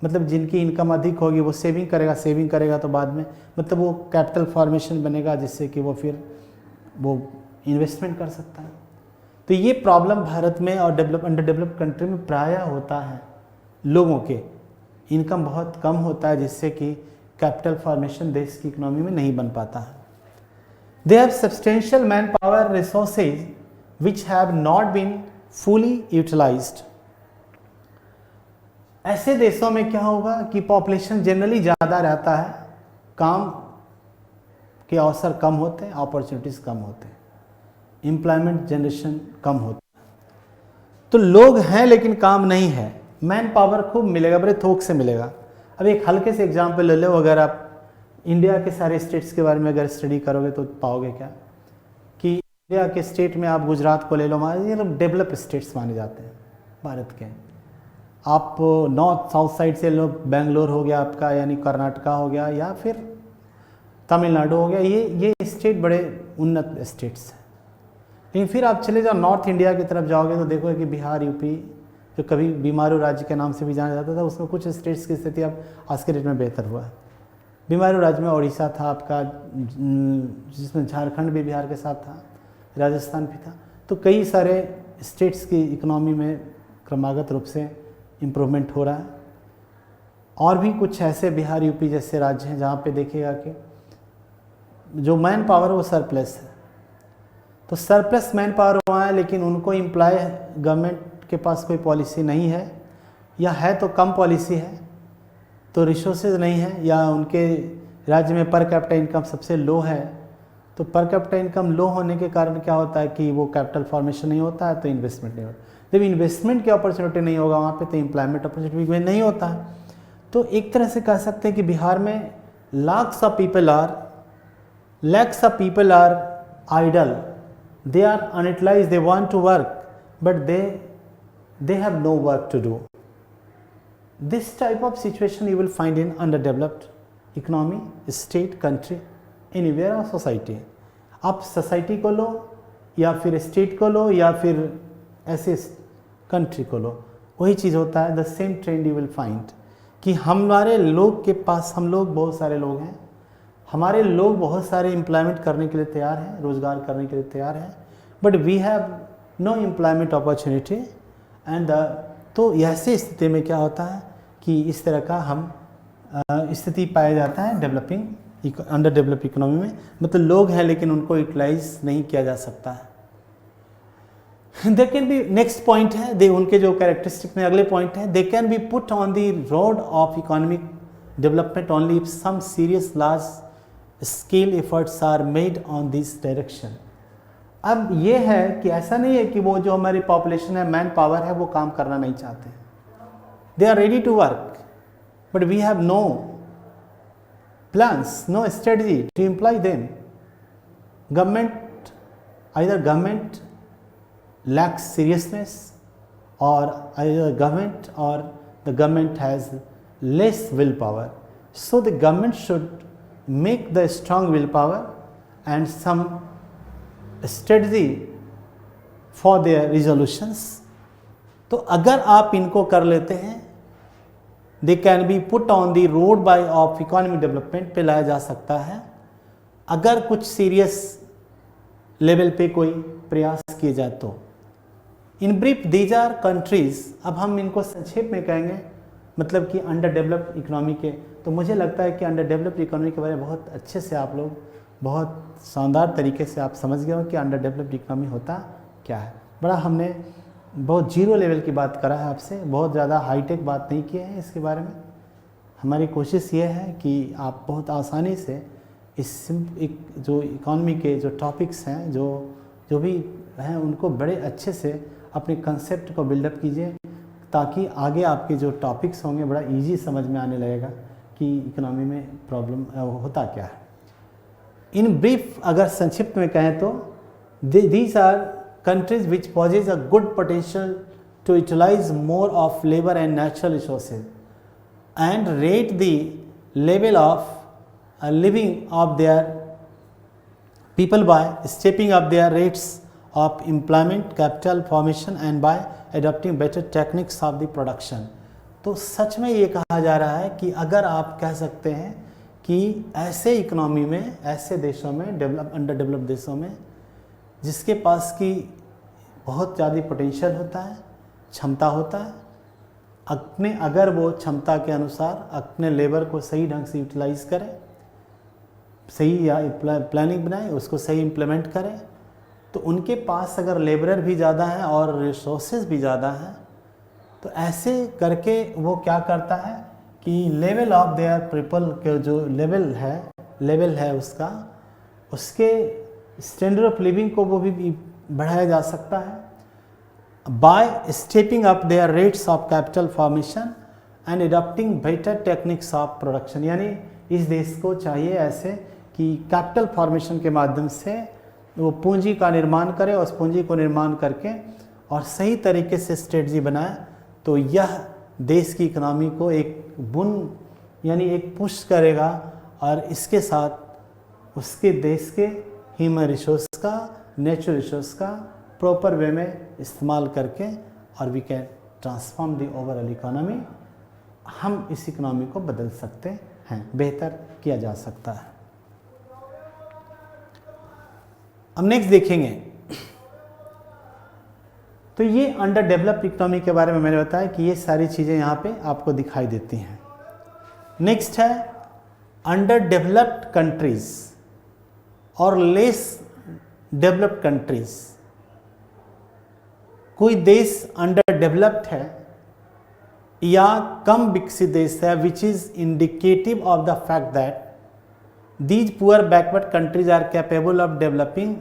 मतलब जिनकी इनकम अधिक होगी वो सेविंग करेगा तो बाद में मतलब वो कैपिटल फॉर्मेशन बनेगा जिससे कि वो फिर वो इन्वेस्टमेंट कर सकता है। तो ये प्रॉब्लम भारत में और अंडर डेवलप्ड कंट्री में प्रायः होता है, लोगों के इनकम बहुत कम होता है जिससे कि कैपिटल फॉर्मेशन देश की इकोनॉमी में नहीं बन पाता है। They have substantial man power resources which have not been fully utilised. ऐसे देशों में क्या होगा कि पॉपुलेशन जनरली ज़्यादा रहता है, काम के अवसर कम होते हैं, अपॉर्चुनिटीज़ कम होते हैं, एम्प्लॉयमेंट जनरेशन कम होता है। तो लोग हैं लेकिन काम नहीं है, मैन पावर खूब मिलेगा, बड़े थोक से मिलेगा। अब एक हल्के से एग्जांपल ले लो, अगर आप इंडिया के सारे स्टेट्स के बारे में अगर स्टडी करोगे तो पाओगे क्या कि इंडिया के स्टेट में आप गुजरात को ले लो, ये लोग डेवलप स्टेट्स माने जाते हैं भारत के। आप नॉर्थ साउथ साइड से लो, बेंगलोर हो गया आपका, यानी कर्नाटका हो गया, या फिर तमिलनाडु हो गया, ये स्टेट बड़े उन्नत स्टेट्स हैं। लेकिन फिर आप चले जाओ नॉर्थ इंडिया की तरफ जाओगे तो देखोगे कि बिहार, यूपी, जो कभी बीमारू राज्य के नाम से भी जाना जाता था, उसमें कुछ स्टेट्स की स्थिति अब आज के डेट में बेहतर हुआ है। बीमारू राज्य में उड़ीसा था आपका, जिसमें झारखंड भी बिहार के साथ था, राजस्थान भी था। तो कई सारे स्टेट्स की इकोनॉमी में क्रमागत रूप से इम्प्रूवमेंट हो रहा है। और भी कुछ ऐसे बिहार, यूपी जैसे राज्य हैं जहाँ पे देखिएगा कि जो मैन पावर वो सरप्लस है। तो सरप्लस मैन पावर वहाँ है, लेकिन उनको एम्प्लॉय गवर्नमेंट के पास कोई पॉलिसी नहीं है, या है तो कम पॉलिसी है, तो रिसोर्सेज नहीं है, या उनके राज्य में पर कैपिटा इनकम सबसे लो है। तो पर कैपिटा इनकम लो होने के कारण क्या होता है कि वो कैपिटल फॉर्मेशन नहीं होता है, तो इन्वेस्टमेंट नहीं होता। जब इन्वेस्टमेंट की अपॉर्चुनिटी नहीं होगा वहाँ पे, तो एम्प्लॉयमेंट अपॉर्चुनिटी भी नहीं होता है। तो एक तरह से कह सकते हैं कि बिहार में lakhs of people are idle, they are unutilized, they want to work but they have no work to do. This type of situation you will find in underdeveloped economy, state, country, anywhere or society. आप society को लो या फिर state को लो या फिर ऐसे country को लो, वही चीज़ होता है। The same trend you will find कि हमारे लोग के पास, हम लोग बहुत सारे लोग हैं, हमारे लोग बहुत सारे एम्प्लॉयमेंट करने के लिए तैयार हैं, रोज़गार करने के लिए तैयार हैं, but we have no employment opportunity and तो ऐसी स्थिति में क्या होता है कि इस तरह का हम स्थिति पाया जाता है अंडर डेवलप्ड इकोनॉमी में। मतलब लोग हैं लेकिन उनको यूटिलाइज नहीं किया जा सकता है। They can be, next point है, दे उनके जो कैरेक्टरिस्टिक में अगले पॉइंट है, they can be put on the road of economic development only if some serious large scale efforts are made on this direction. अब ये है कि ऐसा नहीं है कि वो जो हमारी पॉपुलेशन है, मैन पावर है, वो काम करना नहीं चाहते, they are ready to work, but we have no plans, no strategy to employ them. Either government lacks seriousness, or either government or the government has less willpower. So the government should make the strong willpower and some strategy for their resolutions. तो अगर आप इनको कर लेते हैं, दे can be put on the road by of economic development पे लाया जा सकता है, अगर कुछ सीरियस लेवल पे कोई प्रयास किए जाए तो। In brief these are countries, अब हम इनको संक्षेप में कहेंगे, मतलब कि अंडर डेवलप्ड इकोनॉमी के। तो मुझे लगता है कि अंडर डेवलप्ड इकोनॉमी के बारे में बहुत अच्छे से आप लोग बहुत शानदार तरीके से आप समझ गए हो कि अंडर डेवलप्ड इकोनॉमी होता क्या है। बड़ा हमने बहुत जीरो लेवल की बात करा है आपसे, बहुत ज़्यादा हाईटेक बात नहीं की है इसके बारे में। हमारी कोशिश ये है कि आप बहुत आसानी से इस जो इकॉनमी के जो टॉपिक्स हैं, जो भी हैं, उनको बड़े अच्छे से अपने कंसेप्ट को बिल्डअप कीजिए, ताकि आगे आपके जो टॉपिक्स होंगे बड़ा इजी समझ में आने लगेगा कि इकोनॉमी में प्रॉब्लम होता क्या है। इन ब्रीफ अगर संक्षिप्त में कहें तो these are countries which possess a good potential to utilize more of labor and natural resources and rate the level of living of their people by stepping up their rates of employment, capital formation and by adopting better techniques of the production. तो सच में ये कहा जा रहा है कि अगर आप कह सकते हैं कि ऐसे इकोनॉमी में, ऐसे देशों में, अंडर डेवलप्ड देशों में, जिसके पास की बहुत ज़्यादा पोटेंशियल होता है, क्षमता होता है, अगर वो क्षमता के अनुसार अपने लेबर को सही ढंग से यूटिलाइज करें, सही या प्लानिंग बनाए, उसको सही इम्प्लीमेंट करें, तो उनके पास अगर लेबरर भी ज़्यादा है और रिसोर्सेज भी ज़्यादा हैं, तो ऐसे करके वो क्या करता है कि लेवल ऑफ देयर पीपल के जो लेवल है उसके स्टैंडर्ड ऑफ लिविंग को वो भी बढ़ाया जा सकता है by stepping up their rates of capital formation and adopting better techniques of production. यानी इस देश को चाहिए ऐसे कि कैपिटल फॉर्मेशन के माध्यम से वो पूंजी का निर्माण करे, और उस पूंजी को निर्माण करके और सही तरीके से स्ट्रेटजी बनाए, तो यह देश की इकोनॉमी को एक यानी एक पुश करेगा, और इसके साथ उसके देश के ह्यूमन रिसोर्स का, नेचुरल रिसोर्स का प्रॉपर वे में इस्तेमाल करके, और we can transform the overall economy, हम इस इकोनॉमी को बदल सकते हैं, बेहतर किया जा सकता है। अब नेक्स्ट देखेंगे, तो ये अंडर डेवलप्ड इकोनॉमी के बारे में मैंने बताया कि ये सारी चीज़ें यहाँ पे आपको दिखाई देती हैं। नेक्स्ट है अंडर डेवलप्ड कंट्रीज और लेस डेवलप्ड कंट्रीज। कोई देश अंडर डेवलप्ड है या कम विकसित देश है, which is indicative of the fact that these poor backward countries are capable of developing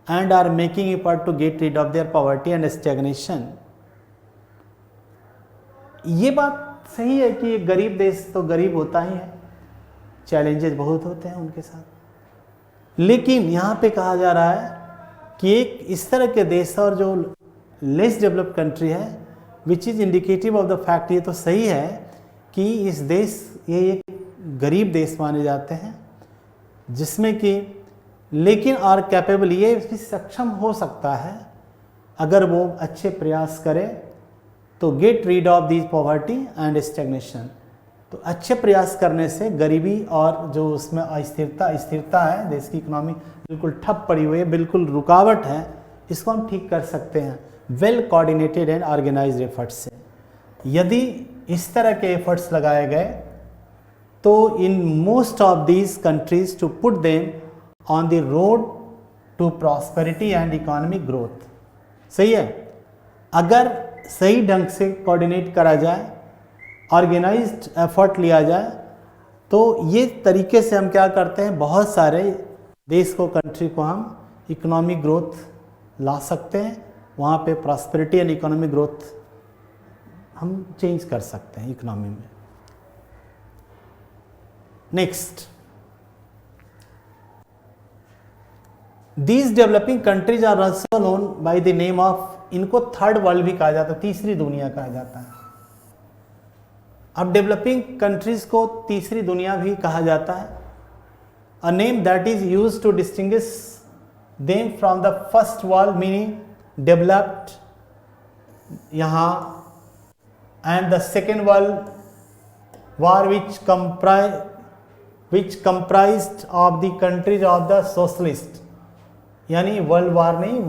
and are making effort to get rid of their poverty and stagnation। ये बात सही है कि एक गरीब देश तो गरीब होता ही है, चैलेंजेस बहुत होते हैं उनके साथ, लेकिन यहाँ पे कहा जा रहा है कि एक इस तरह के देश और जो लेस डेवलप्ड कंट्री है, which is indicative of the fact, ये तो सही है कि इस देश ये एक गरीब देश माने जाते हैं, जिसमें कि लेकिन और कैपेबल, ये भी सक्षम हो सकता है अगर वो अच्छे प्रयास करे तो get rid of this poverty and stagnation. तो अच्छे प्रयास करने से गरीबी और जो उसमें अस्थिरता है, देश की इकोनॉमी बिल्कुल ठप पड़ी हुई है, बिल्कुल रुकावट है, इसको हम ठीक कर सकते हैं well coordinated and organised efforts से। यदि इस तरह के एफर्ट्स लगाए गए तो in most of these countries to put them on the road to prosperity and economic growth. सही है, अगर सही ढंग से कोऑर्डिनेट करा जाए, ऑर्गेनाइज्ड एफर्ट लिया जाए, तो ये तरीके से हम क्या करते हैं, बहुत सारे देश को, कंट्री को हम इकोनॉमिक ग्रोथ ला सकते हैं, वहाँ पे प्रॉस्पेरिटी एंड इकोनॉमिक ग्रोथ हम चेंज कर सकते हैं इकोनॉमी में। Next, these developing countries are also known by the name of, इनको थर्ड वर्ल्ड भी कहा जाता है, तीसरी दुनिया कहा जाता है। अब डेवलपिंग कंट्रीज को तीसरी दुनिया भी कहा जाता है, a name that is used to distinguish them from the first world meaning developed यहाँ, and the second world war which comprised of the countries of the socialist, यानी वर्ल्ड वार नहीं,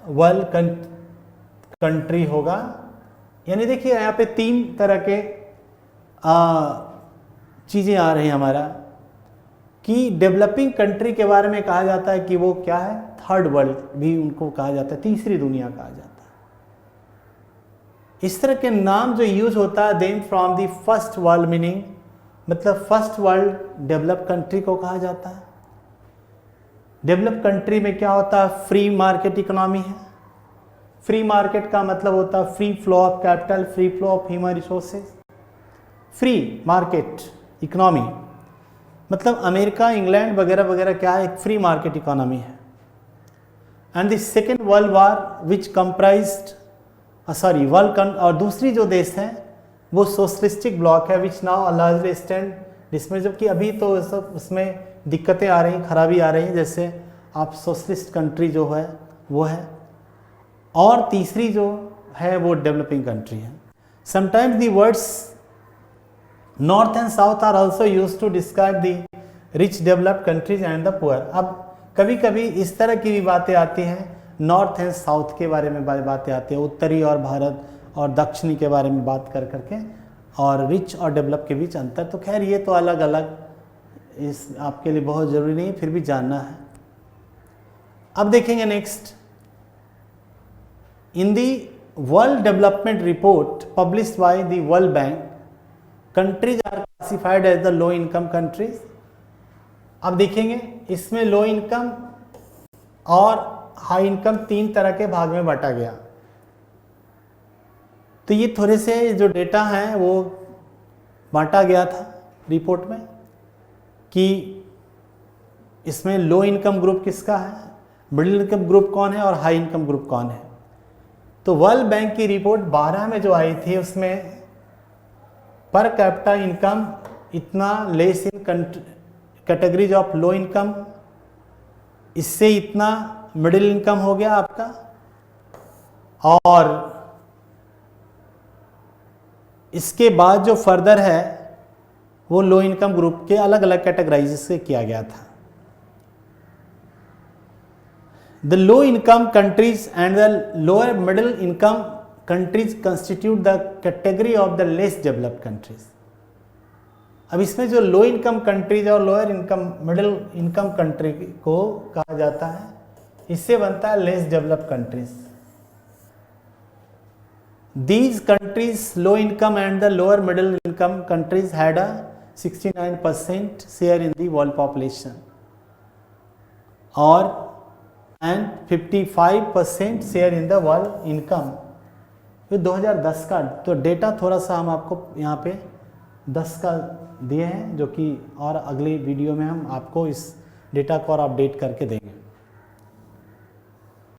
वर्ल्ड कंट्री होगा। यानी देखिए यहाँ पे तीन तरह के चीज़ें आ रही हैं हमारा, कि डेवलपिंग कंट्री के बारे में कहा जाता है कि वो क्या है, थर्ड वर्ल्ड भी उनको कहा जाता है, तीसरी दुनिया कहा जाता है। इस तरह के नाम जो यूज होता है, them from the first world meaning, मतलब फर्स्ट वर्ल्ड डेवलप कंट्री को कहा जाता है। डेवलप कंट्री में क्या होता है, फ्री मार्केट इकोनॉमी है। फ्री मार्केट का मतलब होता है free flow of capital, free flow of human resources. Free market economy मतलब अमेरिका, इंग्लैंड वगैरह वगैरह क्या है, एक फ्री मार्केट इकोनॉमी है। And the second world war which comprised और दूसरी जो देश है वो सोशलिस्टिक ब्लॉक है, विच नाउ लार्जली स्टैंड, जिसमें जबकि अभी तो सब उसमें दिक्कतें आ रही, खराबी आ रही है, जैसे आप सोशलिस्ट कंट्री जो है वो है, और तीसरी जो है वो डेवलपिंग कंट्री है। Sometimes the words north and south are also use to describe the rich developed countries and the poor. अब कभी कभी इस तरह की भी बातें आती हैं, नॉर्थ एंड साउथ के बारे में बातें आती है, उत्तरी और भारत और दक्षिणी के बारे में बात कर करके, और रिच और डेवलप के बीच अंतर। तो खैर ये तो अलग अलग इस आपके लिए बहुत ज़रूरी नहीं है, फिर भी जानना है। अब देखेंगे next, in the world development report published by the world bank, countries are classified as the low income countries. अब देखेंगे इसमें लो इनकम और हाई इनकम तीन तरह के भाग में बांटा गया। तो ये थोड़े से जो डेटा हैं वो बांटा गया था रिपोर्ट में, कि इसमें लो इनकम ग्रुप किसका है, मिडिल इनकम ग्रुप कौन है और हाई इनकम ग्रुप कौन है। तो वर्ल्ड बैंक की रिपोर्ट 12 में जो आई थी उसमें पर कैपिटा इनकम इतना less in categories of low income, इससे इतना मिडिल इनकम हो गया आपका, और इसके बाद जो फर्दर है वो लो इनकम ग्रुप के अलग अलग कैटेगराइज से किया गया था। The low income countries and the lower middle income countries constitute the category of the less developed countries. अब इसमें जो लो इनकम कंट्रीज और lower income middle income country को कहा जाता है, इससे बनता है less developed countries. These countries, low income and the lower middle income countries had a 69% share in the world population और and 55% share in the world income। ये 2010 का तो डेटा थोड़ा सा हम आपको यहाँ पे 10 का दिए हैं, जो कि और अगली वीडियो में हम आपको इस डेटा को और अपडेट करके देंगे।